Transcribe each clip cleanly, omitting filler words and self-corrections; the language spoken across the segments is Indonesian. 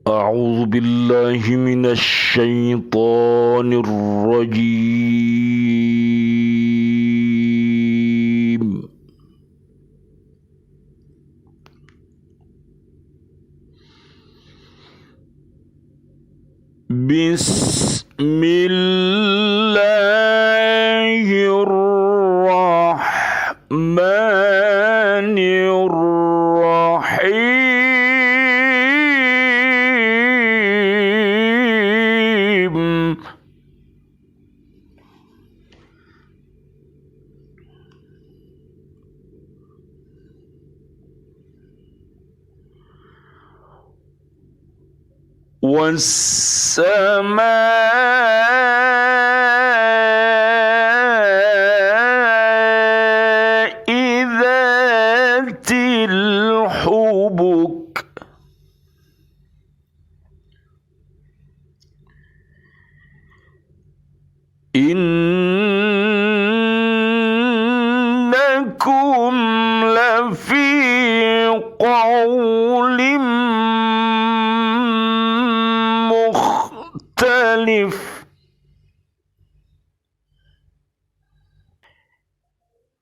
أعوذ بالله من الشيطان الرجيم. بسم الله الرحمن الرحيم. والسماء ذات الحبك إنكم لفي قول مختلف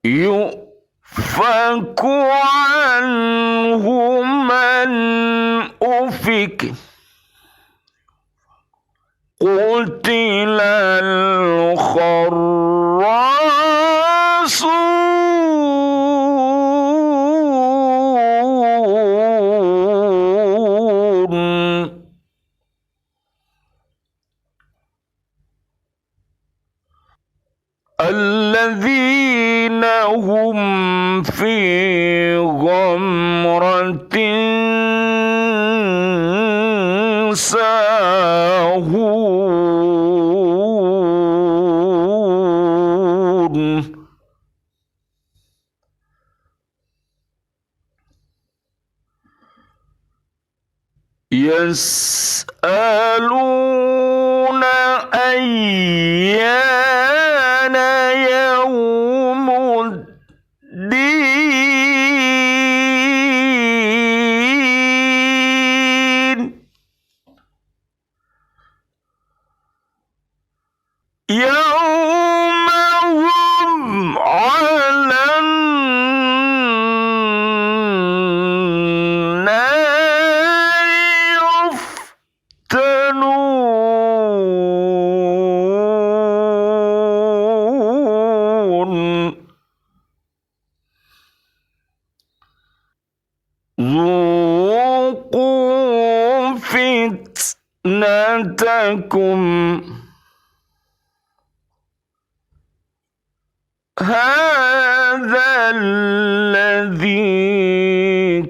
يؤفك عنه من أفك قتل الخراصون الذين هم في غمرة ساهون يسألون أيان يوم الدين يوم هم على النار يفتنون ذوقوا فتنتكم هذا الذي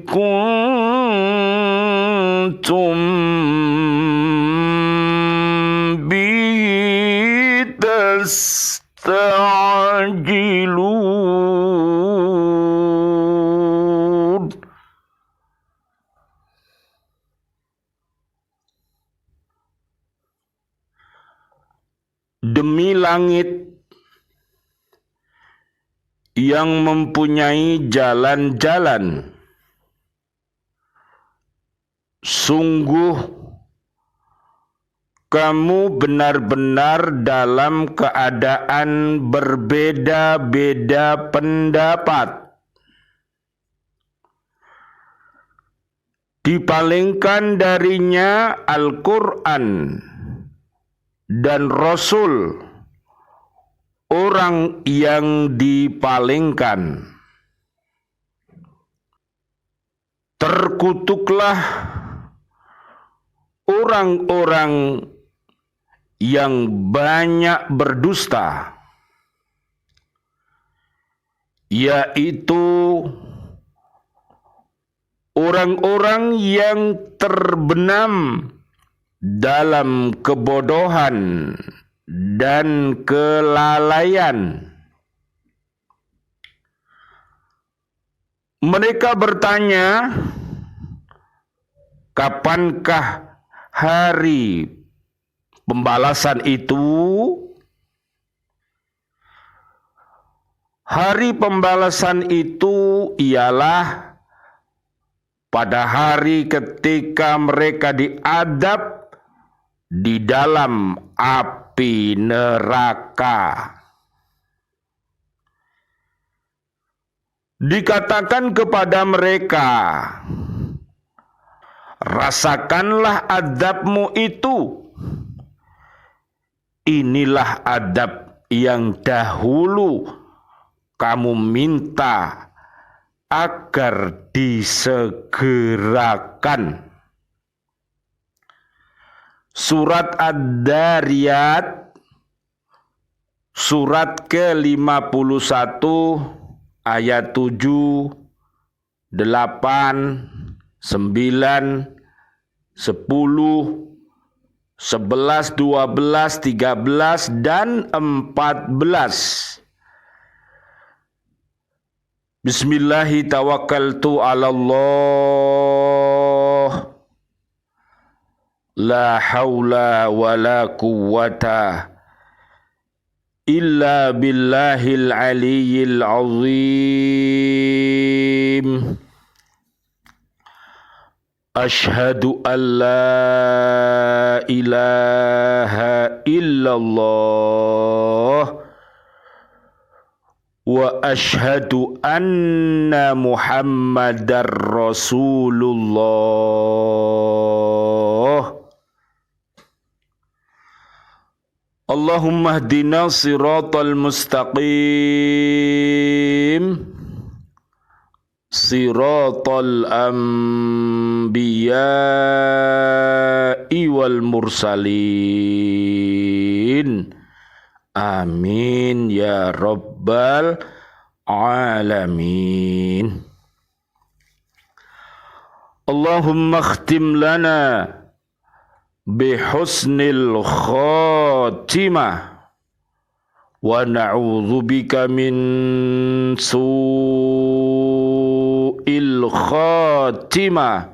كنتم به تستعجلون Demi langit yang mempunyai jalan-jalan, sungguh kamu benar-benar dalam keadaan berbeda-beda pendapat. Dipalingkan darinya Al-Quran dan Rasul, orang yang dipalingkan. Terkutuklah orang-orang yang banyak berdusta, yaitu orang-orang yang terbenam dalam kebodohan dan kelalaian. Mereka bertanya, kapankah hari pembalasan itu? Hari pembalasan itu ialah pada hari ketika mereka diadab di dalam api neraka. Dikatakan kepada mereka, rasakanlah adabmu itu. Inilah adab yang dahulu kamu minta agar disegerakan. Surat Ad-Dariyat, surat ke-51, ayat 7, 8, 9, 10, 11, 12, 13, dan 14. Bismillahi tawakkaltu ala Allah. La hawla wa la quwwata illa billahil aliyyil azim. Ashhadu an la ilaha illallah wa ashhadu anna Muhammadar Rasulullah. Allahumma hdina siratal mustaqim, siratal anbiya'i wal mursalin. Amin ya rabbal alamin. Allahumma khtim lana bihusnil khatimah wa na'udzubika min su'il khatimah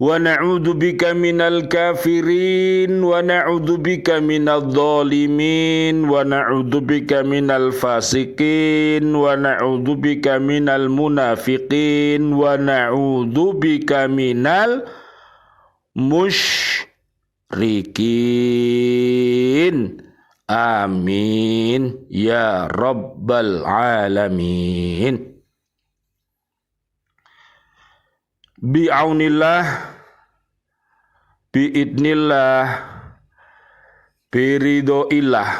wa na'udzubika minal kafirin wa na'udzubika minadh dhalimin wa na'udzubika minal fasikin wa na'udzubika minal munafiqin wa na'udzubika minal musyrikin. Amin ya rabbal alamin. Bi'aunillah, bi'idnillah, biridhoillah.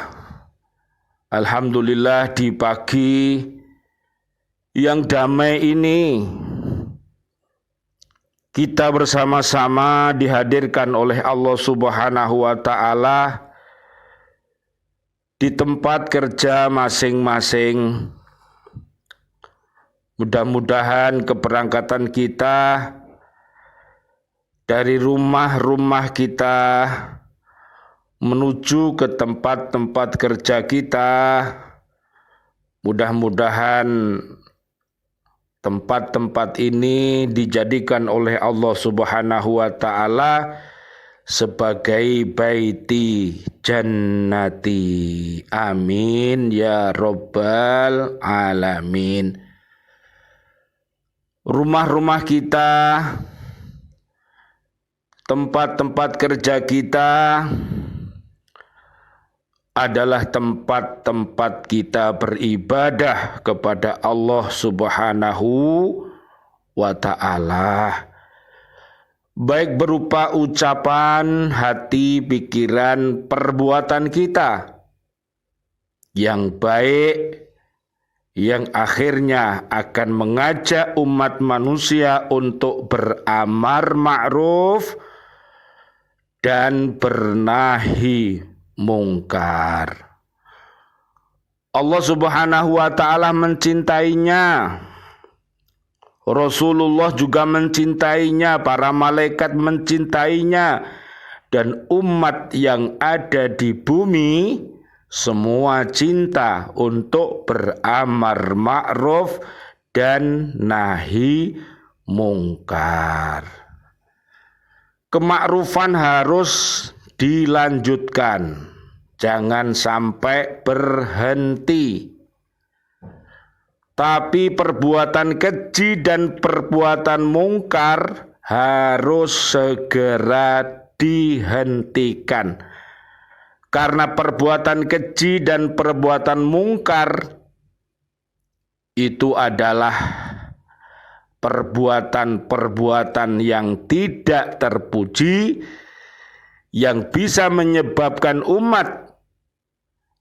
Alhamdulillah, di pagi yang damai ini kita bersama-sama dihadirkan oleh Allah Subhanahu wa Ta'ala di tempat kerja masing-masing. Mudah-mudahan keberangkatan kita dari rumah-rumah kita menuju ke tempat-tempat kerja kita, mudah-mudahan tempat-tempat ini dijadikan oleh Allah Subhanahu wa Ta'ala sebagai baiti jannati. Amin ya rabbal alamin. Rumah-rumah kita, tempat-tempat kerja kita adalah tempat-tempat kita beribadah kepada Allah Subhanahu wa Ta'ala, baik berupa ucapan, hati, pikiran, perbuatan kita yang baik, yang akhirnya akan mengajak umat manusia untuk beramar ma'ruf dan bernahi mungkar. Allah Subhanahu wa Ta'ala mencintainya, Rasulullah juga mencintainya, para malaikat mencintainya, dan umat yang ada di bumi semua cinta untuk beramar ma'ruf dan nahi mungkar. Kemakrufan harus dilanjutkan, jangan sampai berhenti. Tapi perbuatan keji dan perbuatan mungkar harus segera dihentikan. Karena perbuatan keji dan perbuatan mungkar itu adalah perbuatan-perbuatan yang tidak terpuji, yang bisa menyebabkan umat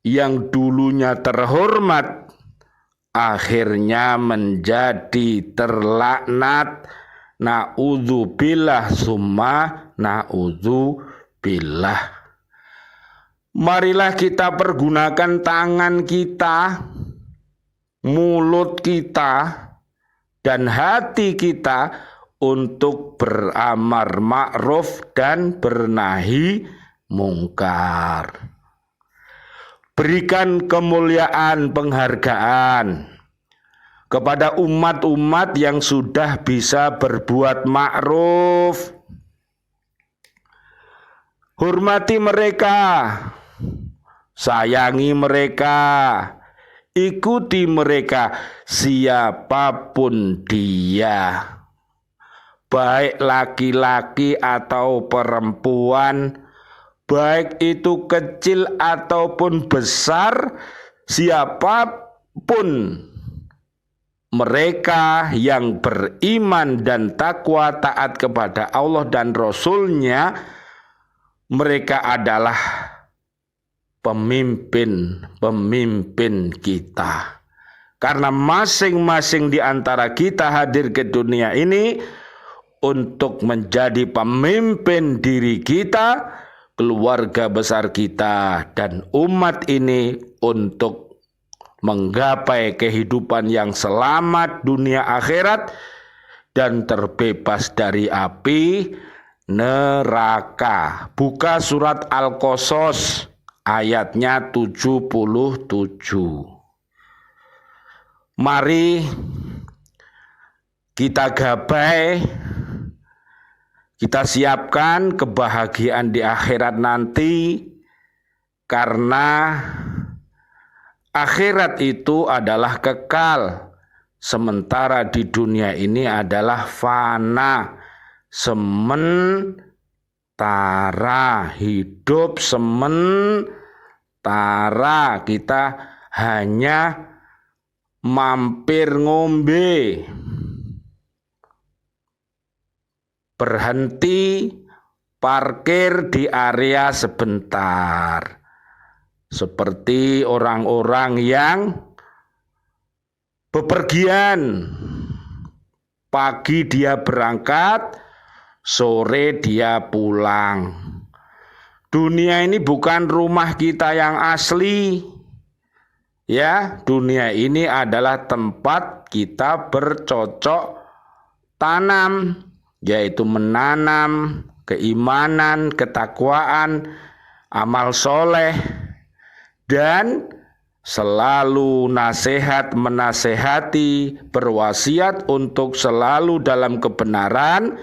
yang dulunya terhormat akhirnya menjadi terlaknat. Na'udzubillah summa na'udzubillah. Marilah kita pergunakan tangan kita, mulut kita, dan hati kita untuk beramar ma'ruf dan bernahi mungkar. Berikan kemuliaan, penghargaan kepada umat-umat yang sudah bisa berbuat ma'ruf. Hormati mereka, sayangi mereka, ikuti mereka siapapun dia, baik laki-laki atau perempuan, baik itu kecil ataupun besar, siapapun mereka yang beriman dan takwa taat kepada Allah dan Rasul-Nya, mereka adalah pemimpin kita. Karena masing-masing di antara kita hadir ke dunia ini untuk menjadi pemimpin diri kita, keluarga besar kita, dan umat ini untuk menggapai kehidupan yang selamat dunia akhirat dan terbebas dari api neraka. Buka surat Al-Qasas ayatnya 77. Mari kita gapai, kita siapkan kebahagiaan di akhirat nanti, karena akhirat itu adalah kekal, sementara di dunia ini adalah fana, sementara, hidup sementara. Kita hanya mampir ngombe, berhenti parkir di area sebentar. Seperti orang-orang yang bepergian, pagi dia berangkat, sore dia pulang. Dunia ini bukan rumah kita yang asli. Ya, dunia ini adalah tempat kita bercocok tanam, yaitu menanam keimanan, ketakwaan, amal soleh, dan selalu nasihat menasehati, berwasiat untuk selalu dalam kebenaran,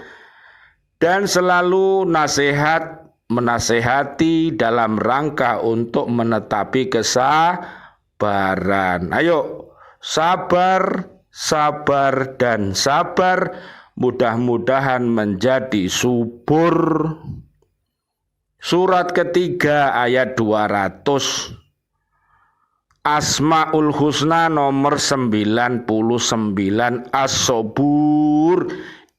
dan selalu nasihat menasehati dalam rangka untuk menetapi kesabaran. Ayo, sabar, sabar, dan sabar. Mudah-mudahan menjadi subur. Surat ketiga ayat 200. Asmaul Husna nomor 99, As-Sabur,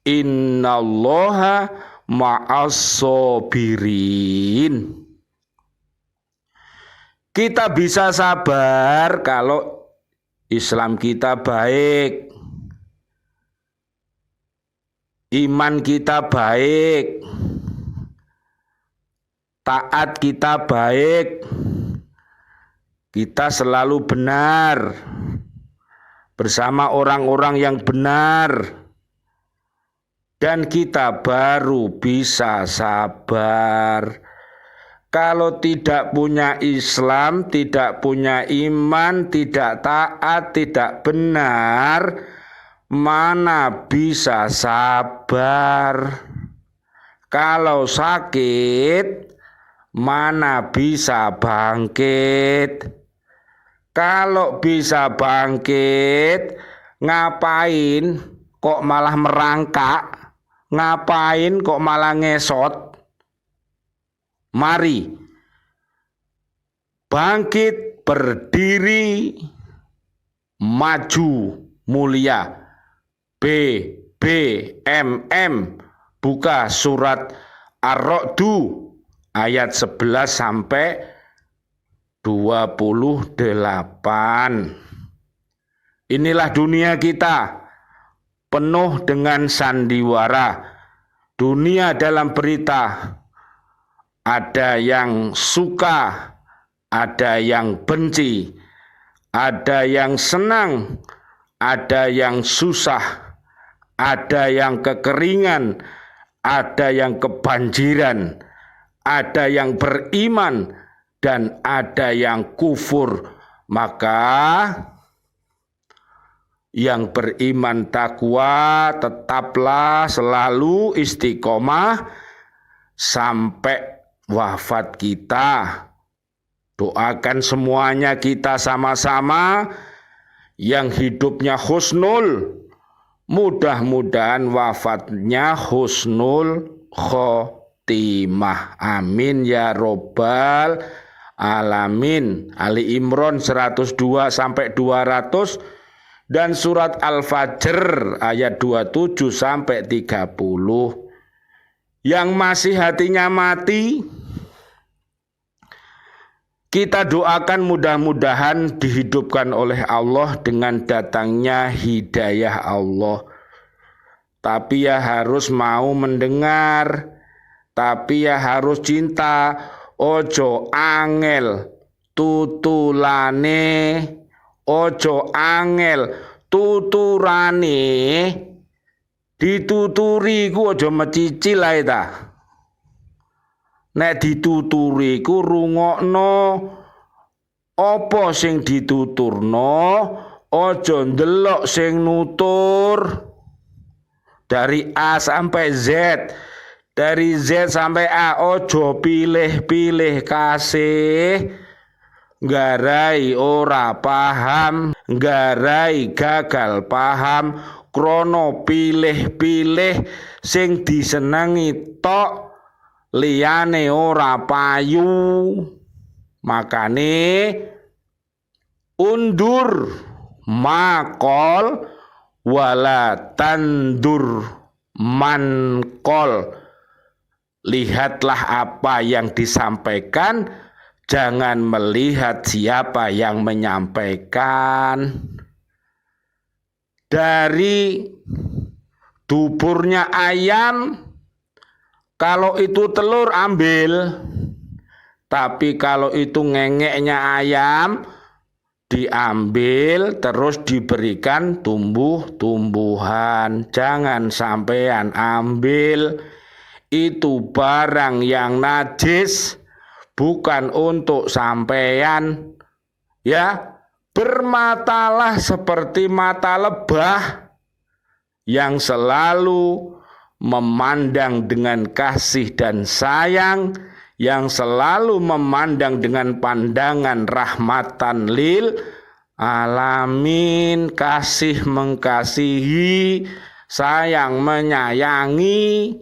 innallaha ma'as-sabirin. Kita bisa sabar kalau Islam kita baik, iman kita baik, taat kita baik, kita selalu benar bersama orang-orang yang benar, dan kita baru bisa sabar. Kalau tidak punya Islam, tidak punya iman, tidak taat, tidak benar, mana bisa sabar? Kalau sakit, mana bisa bangkit? Kalau bisa bangkit, ngapain kok malah merangkak? Ngapain kok malah ngesot? Mari bangkit, berdiri, maju, mulia. BBMM, buka surat Ar-Ra'du ayat 11 sampai 28. Inilah dunia kita, penuh dengan sandiwara. Dunia dalam berita, ada yang suka, ada yang benci, ada yang senang, ada yang susah, ada yang kekeringan, ada yang kebanjiran, ada yang beriman, dan ada yang kufur. Maka yang beriman takwa tetaplah selalu istiqomah sampai wafat kita. Doakan semuanya kita sama-sama yang hidupnya husnul, mudah-mudahan wafatnya husnul khotimah. Amin ya robbal alamin. Ali Imran 102 sampai 200 dan surat Al-Fajr ayat 27 sampai 30. Yang masih hatinya mati, kita doakan mudah-mudahan dihidupkan oleh Allah dengan datangnya hidayah Allah. Tapi ya harus mau mendengar, tapi ya harus cinta. Ojo angel tutulane, ojo angel tuturane. Dituturi ku ojo mecicil ae ta. Nek dituturi ku rungokno apa sing dituturno, aja ndelok sing nutur. Dari A sampai Z, dari Z sampai A, aja pilih-pilih kasih. Nggarai ora paham, nggarai gagal paham, krono pilih-pilih sing disenengi tok, liyane ora payu. Makane undur makol wala tandur mankol. Lihatlah apa yang disampaikan, jangan melihat siapa yang menyampaikan. Dari duburnya ayam, kalau itu telur ambil, tapi kalau itu ngengeknya ayam diambil terus diberikan tumbuh-tumbuhan. Jangan sampean ambil itu barang yang najis, bukan untuk sampean. Ya, bermatalah seperti mata lebah yang selalu memandang dengan kasih dan sayang, yang selalu memandang dengan pandangan rahmatan lil alamin, kasih mengasihi, sayang menyayangi.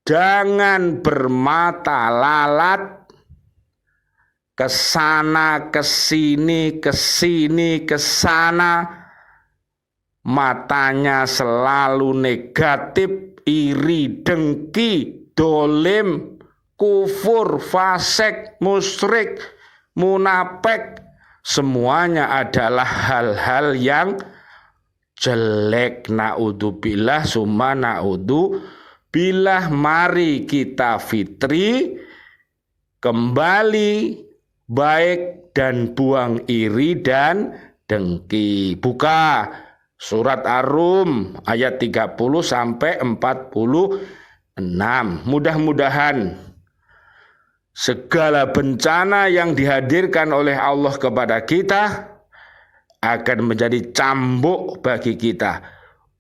Jangan bermata lalat kesana kesini kesini kesana. Matanya selalu negatif, iri, dengki, dolim, kufur, fasik, musyrik, munafik. Semuanya adalah hal-hal yang jelek. Naudzubillah summa naudzubillah. Mari kita fitri, kembali baik dan buang iri dan dengki. Buka surat Ar-Rum ayat 30 sampai 46. Mudah-mudahan segala bencana yang dihadirkan oleh Allah kepada kita akan menjadi cambuk bagi kita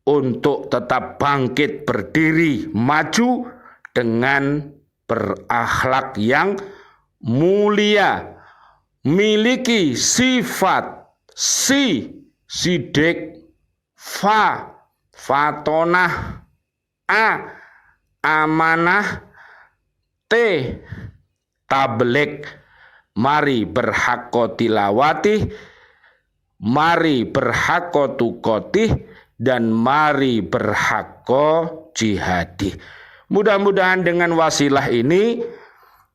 untuk tetap bangkit, berdiri, maju dengan berakhlak yang mulia, miliki sifat sidik, fatonah, amanah, tabligh. Mari berhakko tilawati, mari berhakko tukotih, dan mari berhakko jihadi. Mudah-mudahan dengan wasilah ini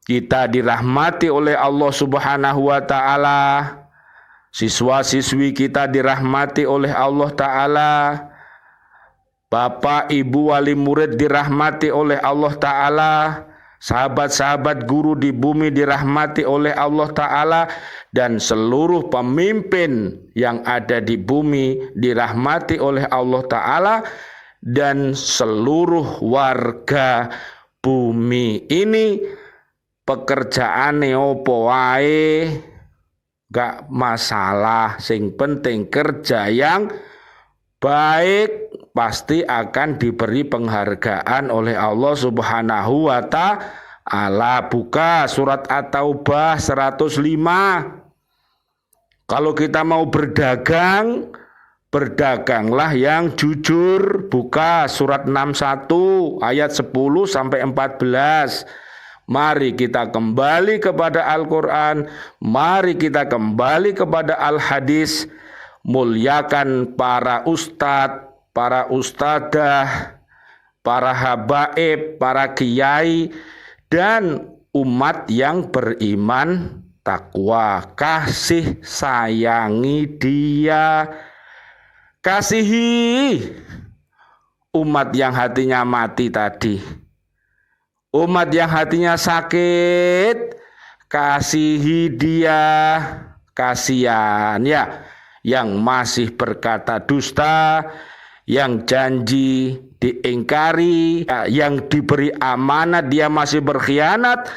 kita dirahmati oleh Allah Subhanahu wa taala. Siswa-siswi kita dirahmati oleh Allah taala. Bapak, Ibu, wali murid dirahmati oleh Allah taala. Sahabat-sahabat guru di bumi dirahmati oleh Allah taala, dan seluruh pemimpin yang ada di bumi dirahmati oleh Allah taala, dan seluruh warga bumi ini pekerjaane opo wae gak masalah, sing penting kerja yang baik, pasti akan diberi penghargaan oleh Allah Subhanahu wa ta'ala. Buka surat At-Taubah 105. Kalau kita mau berdagang, berdaganglah yang jujur. Buka surat 61 ayat 10 sampai 14. Mari kita kembali kepada Al-Quran, mari kita kembali kepada Al-Hadis. Muliakan para ustadz, para ustadzah, para habaib, para kiai, dan umat yang beriman takwa. Kasih sayangi dia. Kasihi umat yang hatinya mati tadi, umat yang hatinya sakit, kasihi dia. Kasihan ya, yang masih berkata dusta, yang janji diingkari, yang diberi amanat dia masih berkhianat.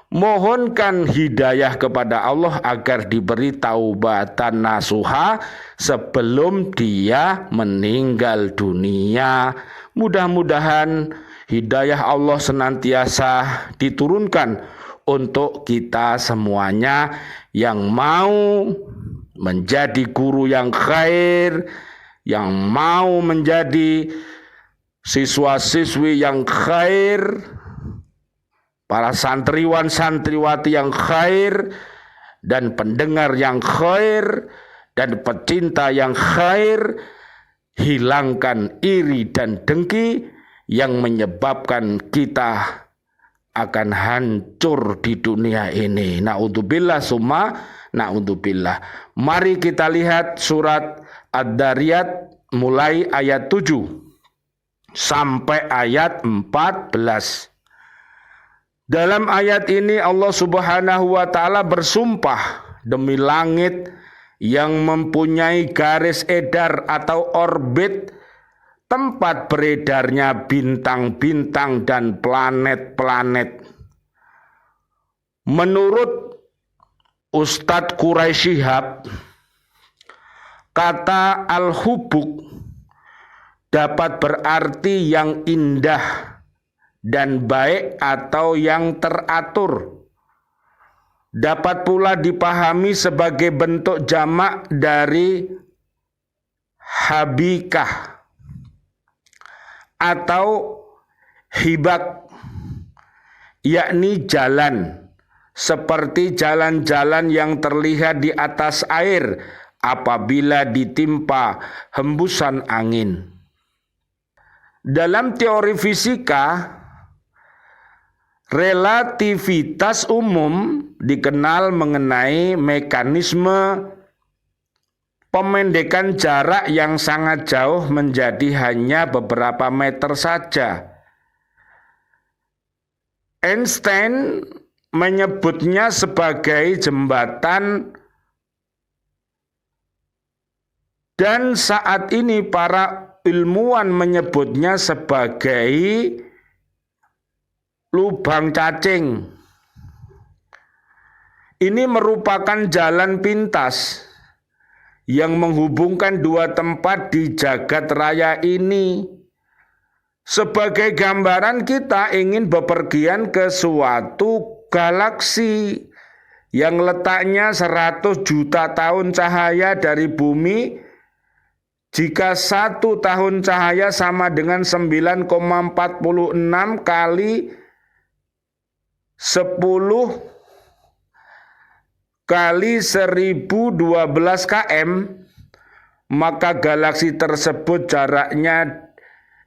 Mohonkan hidayah kepada Allah agar diberi taubatan nasuha sebelum dia meninggal dunia. Mudah-mudahan hidayah Allah senantiasa diturunkan untuk kita semuanya yang mau menjadi guru yang khair, yang mau menjadi siswa-siswi yang khair, para santriwan santriwati yang khair, dan pendengar yang khair, dan pecinta yang khair. Hilangkan iri dan dengki yang menyebabkan kita akan hancur di dunia ini. Na'udzubillah summa na'udzubillah. Mari kita lihat surat Ad-Dariyat mulai ayat 7 sampai ayat 14. Dalam ayat ini Allah Subhanahu wa taala bersumpah demi langit yang mempunyai garis edar atau orbit, tempat beredarnya bintang-bintang dan planet-planet. Menurut Ustadz Quraisy Shihab, kata al-hubuk dapat berarti yang indah dan baik atau yang teratur. Dapat pula dipahami sebagai bentuk jamak dari habikah atau hibak, yakni jalan, seperti jalan-jalan yang terlihat di atas air apabila ditimpa hembusan angin. Dalam teori fisika, relativitas umum dikenal mengenai mekanisme pemendekan jarak yang sangat jauh menjadi hanya beberapa meter saja. Einstein menyebutnya sebagai jembatan, dan saat ini para ilmuwan menyebutnya sebagai lubang cacing. Ini merupakan jalan pintas yang menghubungkan dua tempat di jagat raya ini. Sebagai gambaran, kita ingin bepergian ke suatu galaksi yang letaknya 100 juta tahun cahaya dari bumi, jika 1 tahun cahaya sama dengan 9,46 kali 10 kali 1012 km, maka galaksi tersebut jaraknya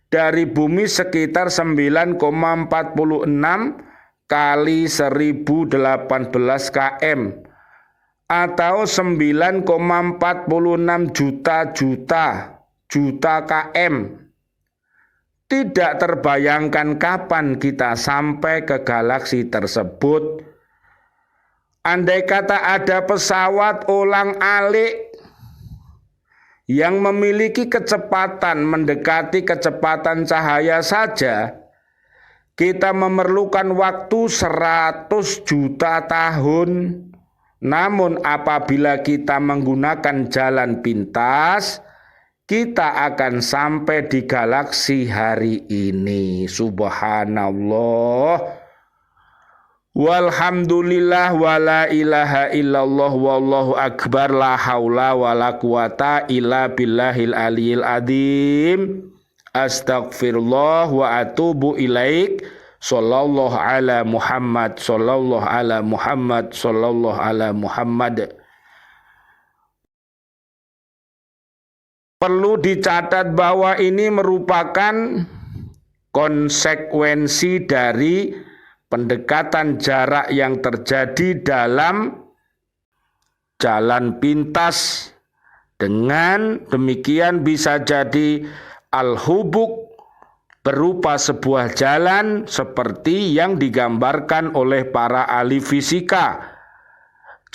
dari bumi sekitar 9,46 kali 1018 km atau 9,46 juta km. Tidak terbayangkan kapan kita sampai ke galaksi tersebut. Andai kata ada pesawat ulang-alik yang memiliki kecepatan mendekati kecepatan cahaya saja, kita memerlukan waktu 100 juta tahun. Namun apabila kita menggunakan jalan pintas, kita akan sampai di galaksi hari ini. Subhanallah. Walhamdulillah wala ilaha illallah wallahu akbar la haula wala quwata illa billahil aliyil adzim. Astaghfirullah wa atubu ilaik. Sallallahu ala Muhammad, sallallahu ala Muhammad, sallallahu ala Muhammad. Perlu dicatat bahwa ini merupakan konsekuensi dari pendekatan jarak yang terjadi dalam jalan pintas. Dengan demikian bisa jadi al-hubuk berupa sebuah jalan seperti yang digambarkan oleh para ahli fisika.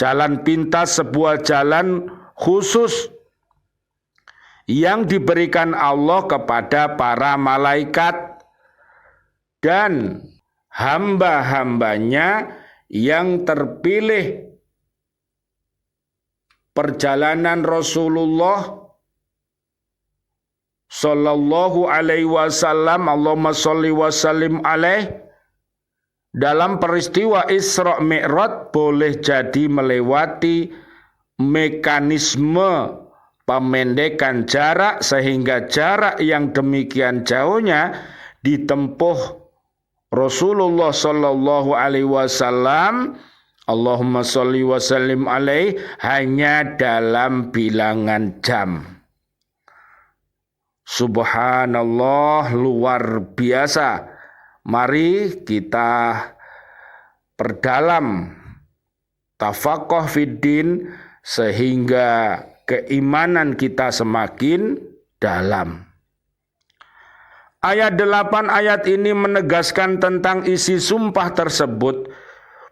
Jalan pintas sebuah jalan khusus yang diberikan Allah kepada para malaikat dan hamba-hambanya yang terpilih. Perjalanan Rasulullah Sallallahu alaihi wasallam, Allahumma sholli wa sallim alaih, dalam peristiwa Isra Mi'raj boleh jadi melewati mekanisme pemendekan jarak, sehingga jarak yang demikian jauhnya ditempuh Rasulullah Sallallahu alaihi wasallam, Allahumma sholli wa sallim alaih, hanya dalam bilangan jam. Subhanallah, luar biasa. Mari kita perdalam tafaqquh fiddin sehingga keimanan kita semakin dalam. Ayat 8 ayat ini menegaskan tentang isi sumpah tersebut,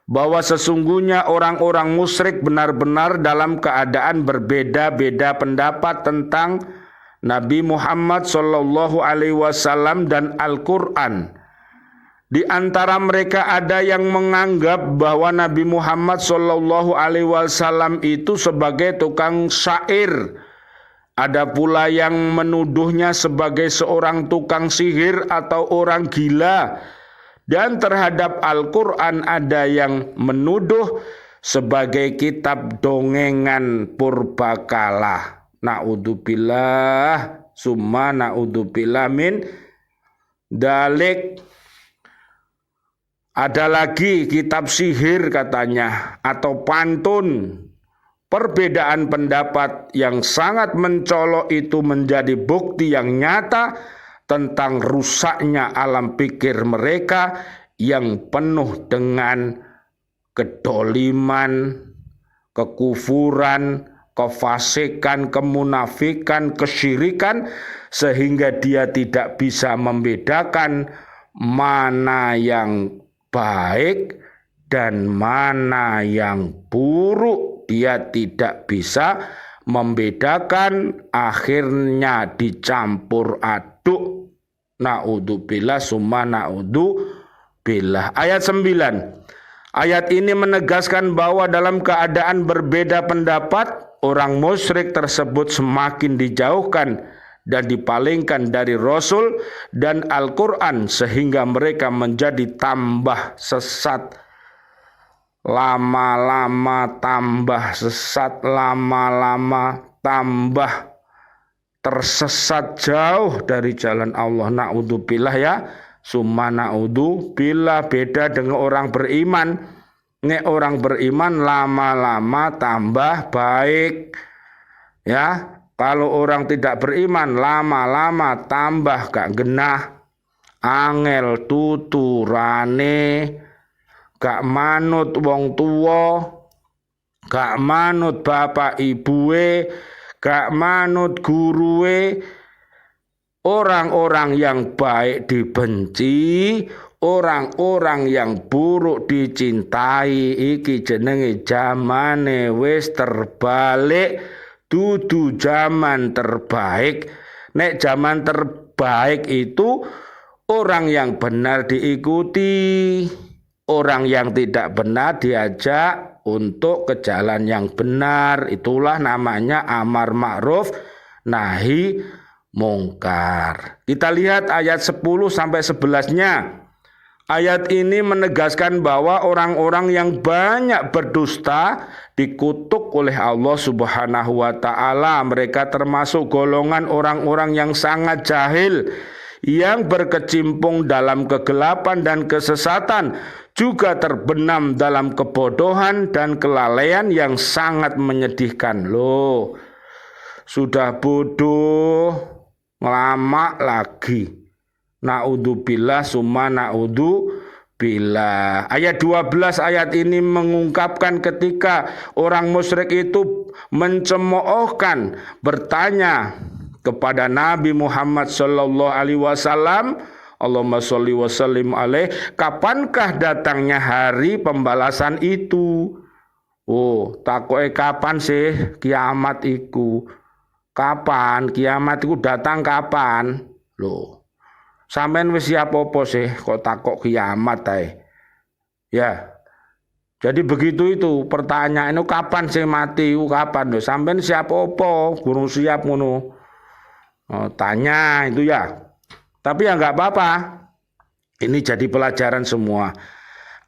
bahwa sesungguhnya orang-orang musyrik benar-benar dalam keadaan berbeda-beda pendapat tentang Nabi Muhammad Sallallahu alaihi wasallam dan Al-Quran. Di antara mereka ada yang menganggap bahwa Nabi Muhammad Sallallahu alaihi wasallam itu sebagai tukang syair. Ada pula yang menuduhnya sebagai seorang tukang sihir atau orang gila. Dan terhadap Al-Quran ada yang menuduh sebagai kitab dongengan purbakala. Na'udzubillah summa na'udzubillah min dalik. Ada lagi kitab sihir katanya, atau pantun. Perbedaan pendapat yang sangat mencolok itu menjadi bukti yang nyata tentang rusaknya alam pikir mereka yang penuh dengan kedoliman, kekufuran, kefasikan, kemunafikan, kesyirikan, sehingga dia tidak bisa membedakan mana yang baik dan mana yang buruk. Dia tidak bisa membedakan, akhirnya dicampur aduk. Na'udzubillah summa na'udzubillah. Ayat 9. Ayat ini menegaskan bahwa dalam keadaan berbeda pendapat, orang musyrik tersebut semakin dijauhkan dan dipalingkan dari Rasul dan Al-Quran, sehingga mereka menjadi tambah sesat. lama-lama tambah sesat, lama-lama tambah tersesat jauh dari jalan Allah. Naudzubillah ya. Summa naudzubillah, beda dengan orang beriman. Nek orang beriman lama-lama tambah baik. Ya, kalau orang tidak beriman lama-lama tambah gak genah, angel tuturane, gak manut wong tuwa, gak manut bapak ibue, gak manut gurue. Orang-orang yang baik dibenci, orang-orang yang buruk dicintai. Iki jenenge zamane wis terbalik, dudu zaman terbaik. Nek zaman terbaik itu orang yang benar diikuti, orang yang tidak benar diajak untuk ke jalan yang benar. Itulah namanya amar ma'ruf nahi mungkar. Kita lihat ayat 10 sampai 11-nya. Ayat ini menegaskan bahwa orang-orang yang banyak berdusta dikutuk oleh Allah Subhanahu wa taala. Mereka termasuk golongan orang-orang yang sangat jahil, yang berkecimpung dalam kegelapan dan kesesatan, juga terbenam dalam kebodohan dan kelalaian yang sangat menyedihkan. Loh, sudah bodoh ngelama lagi. Naudzubillah summa naudzubillah. Ayat 12 ayat ini mengungkapkan ketika orang musyrik itu mencemoohkan, bertanya kepada Nabi Muhammad sallallahu alaihi wasallam, Allahumma sholli wa sallim alaih, kapankah datangnya hari pembalasan itu? Oh, takoke kapan sih kiamat iku? Kapan kiamat itu datang kapan? Loh, sampean wis siap apa sih kok takok kiamat ae? Ya. Jadi begitu itu pertanyaan itu, kapan sih mati? Kapan? Loh, sampean siap apa? Guru siap ngono. Oh, tanya itu ya. Tapi ya enggak apa-apa. Ini jadi pelajaran semua.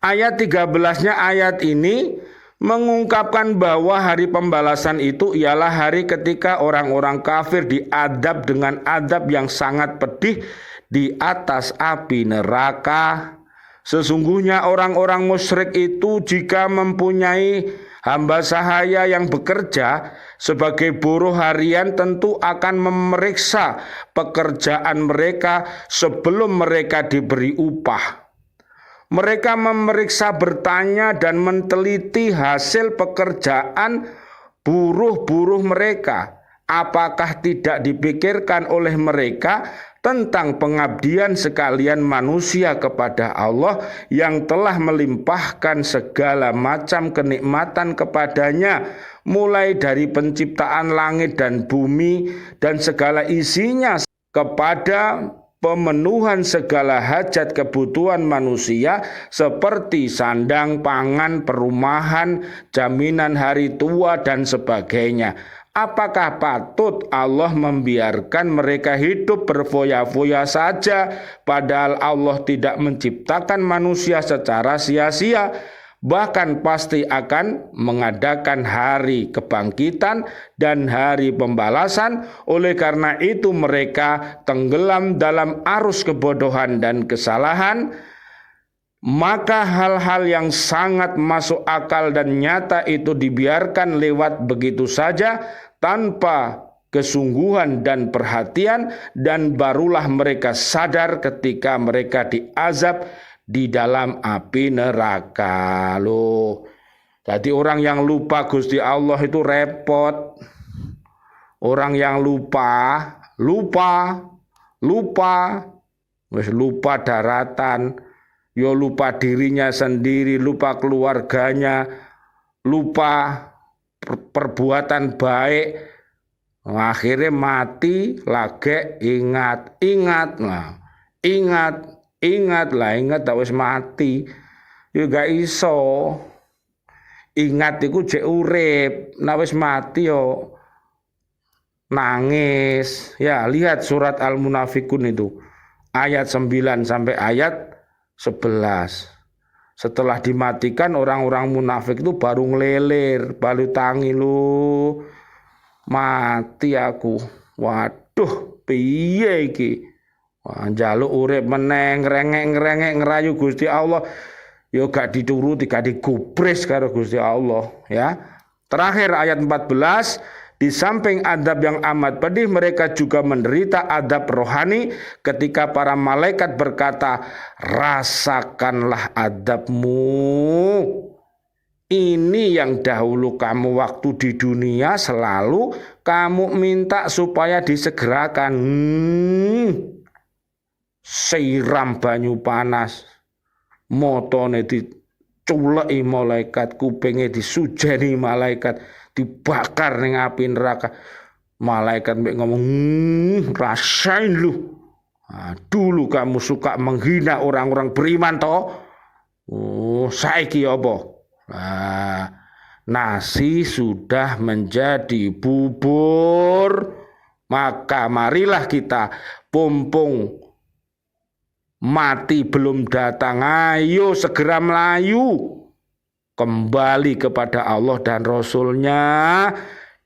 Ayat 13-nya ayat ini mengungkapkan bahwa hari pembalasan itu ialah hari ketika orang-orang kafir diadab dengan adab yang sangat pedih di atas api neraka. Sesungguhnya orang-orang musyrik itu jika mempunyai hamba sahaya yang bekerja sebagai buruh harian tentu akan memeriksa pekerjaan mereka sebelum mereka diberi upah. Mereka memeriksa, bertanya dan meneliti hasil pekerjaan buruh-buruh mereka. Apakah tidak dipikirkan oleh mereka tentang pengabdian sekalian manusia kepada Allah yang telah melimpahkan segala macam kenikmatan kepadanya, mulai dari penciptaan langit dan bumi dan segala isinya, kepada pemenuhan segala hajat kebutuhan manusia seperti sandang, pangan, perumahan, jaminan hari tua dan sebagainya. Apakah patut Allah membiarkan mereka hidup berfoya-foya saja padahal Allah tidak menciptakan manusia secara sia-sia? Bahkan pasti akan mengadakan hari kebangkitan dan hari pembalasan. Oleh karena itu mereka tenggelam dalam arus kebodohan dan kesalahan. Maka hal-hal yang sangat masuk akal dan nyata itu dibiarkan lewat begitu saja tanpa kesungguhan dan perhatian, dan barulah mereka sadar ketika mereka diazab di dalam api neraka. Loh, jadi orang yang lupa Gusti Allah itu repot. Orang yang lupa, wis lupa daratan, yo lupa dirinya sendiri, lupa keluarganya, lupa perbuatan baik. Akhirnya mati lagi ingat lah, ingat tak wis mati. Yo gak iso. Ingat iku jek urip, nek wis mati yo nangis. Ya, lihat surat Al-Munafikun itu ayat 9 sampai ayat 11. Setelah dimatikan orang-orang munafik itu baru ngelelir, baru tangi lu. Mati aku. Waduh, piye iki? Wah, njaluk urip meneng, ngrengek-ngrengek ngerayu Gusti Allah. Yo gak dituruti, gak digubris karo Gusti Allah, ya. Terakhir ayat 14, di samping adab yang amat pedih, mereka juga menderita adab rohani ketika para malaikat berkata, rasakanlah adabmu. Ini yang dahulu kamu waktu di dunia selalu kamu minta supaya disegerakan. Siram banyu panas, motone diculeki malaikat, kupinge disujeni malaikat, dibakar ning api neraka. Malaikat mbek ngomong, rasain lu. Nah, dulu kamu suka menghina orang-orang beriman toh. Oh, saiki apa? Nah, nasi sudah menjadi bubur. Maka marilah kita pumpung mati belum datang, ayo segera melayu kembali kepada Allah dan Rasul-Nya,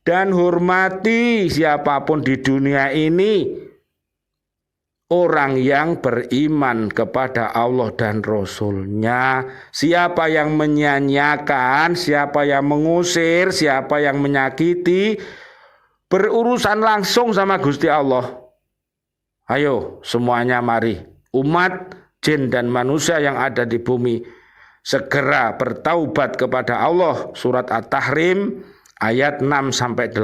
dan hormati siapapun di dunia ini, orang yang beriman kepada Allah dan Rasul-Nya. Siapa yang menyanyiakan, siapa yang mengusir, siapa yang menyakiti, berurusan langsung sama Gusti Allah. Ayo semuanya mari, umat jin dan manusia yang ada di bumi, segera bertaubat kepada Allah. Surat At-Tahrim ayat 6-8.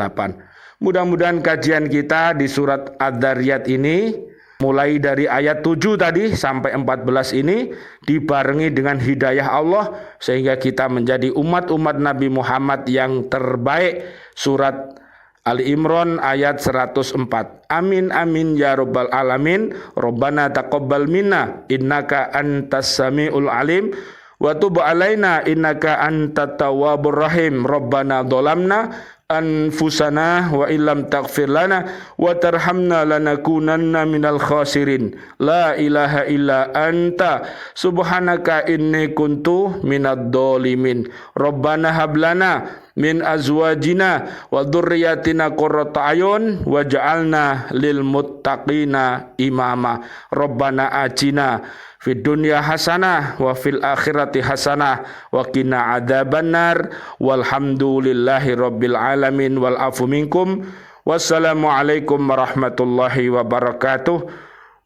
Mudah-mudahan kajian kita di surat Ad-Dzariyat ini, mulai dari ayat 7 tadi sampai 14 ini, dibarengi dengan hidayah Allah sehingga kita menjadi umat-umat Nabi Muhammad yang terbaik. Surat Ali Imran ayat 104. Amin amin ya rabbal alamin. Rabbana taqabbal minna innaka antas samiul alim wa tub alaina innaka antat tawwabur rahim. Rabbana dhalamna anfusana wa illam taghfir lana wa tarhamna lanakunanna minal khasirin. La ilaha illa anta subhanaka inni kuntu minadh dhalimin. Rabbana hablana min azwajina wa dzurriyyatina qurrata ayun waj'alna lil muttaqina imama. Rabbana atina fid dunya hasanah wa fil akhirati hasanah wa qina adzabannar. Walhamdulillahi rabbil alamin wal afu minkum. Wassalamu alaikum warahmatullahi wabarakatuh.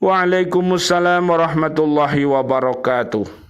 Waalaikumsalam warahmatullahi wabarakatuh.